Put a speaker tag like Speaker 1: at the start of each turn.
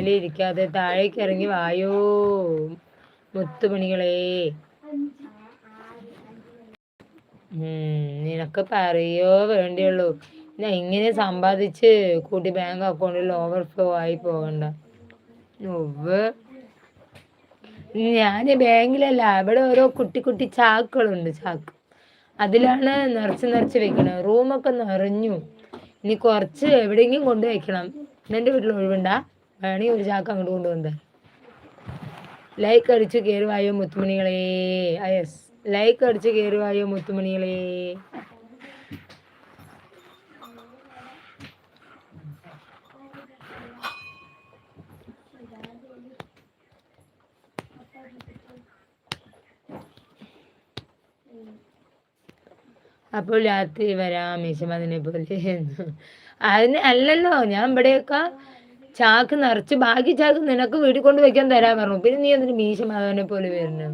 Speaker 1: മേലെ ഇരിക്കാതെ താഴേക്ക് ഇറങ്ങി വായോ മുത്തുമണികളെ. നിനക്ക് പറയോ വേണ്ടിയുള്ളൂ. ഞാൻ ഇങ്ങനെ സമ്പാദിച്ച് കൂട്ടി ബാങ്ക് അക്കൗണ്ടിൽ ഓവർഫ്ലോ ആയി പോകണ്ട. ഞാൻ ബാങ്കിലല്ല, ഇവിടെ ഓരോ കുട്ടി കുട്ടി ചാക്കുകളുണ്ട്, ചാക്ക്. അതിലാണ് നിറച്ച് വെക്കണം. റൂമൊക്കെ നിറഞ്ഞു. ഇനി കുറച്ച് എവിടെയെങ്കിലും കൊണ്ട് വെക്കണം. എൻ്റെ വീട്ടിൽ ഒഴിവുണ്ടാ? വേണമെങ്കിൽ ഒരു ചാക്ക് അങ്ങോട്ട് കൊണ്ടുവന്നേ. ലൈക്ക് അടിച്ച് കയറുവായോ മുത്തുമണികളെ. യെസ്, ലൈക്ക് അടിച്ച് കയറുവായോ മുത്തുമണികളെ. അപ്പോൾ രാത്രി വരാം മീശമതിനെ പോലെ. അതിന് അല്ലല്ലോ, ഞാൻ ഇവിടെയൊക്കെ ചാക്ക് നിറച്ച് ബാക്കി ചാക്ക് നിനക്ക് വീട്ടിൽ കൊണ്ട് വെക്കാൻ തരാൻ പറഞ്ഞു. പിന്നെ നീ എന്തിന് മീശമാധവനെ പോലെ വരുന്നു?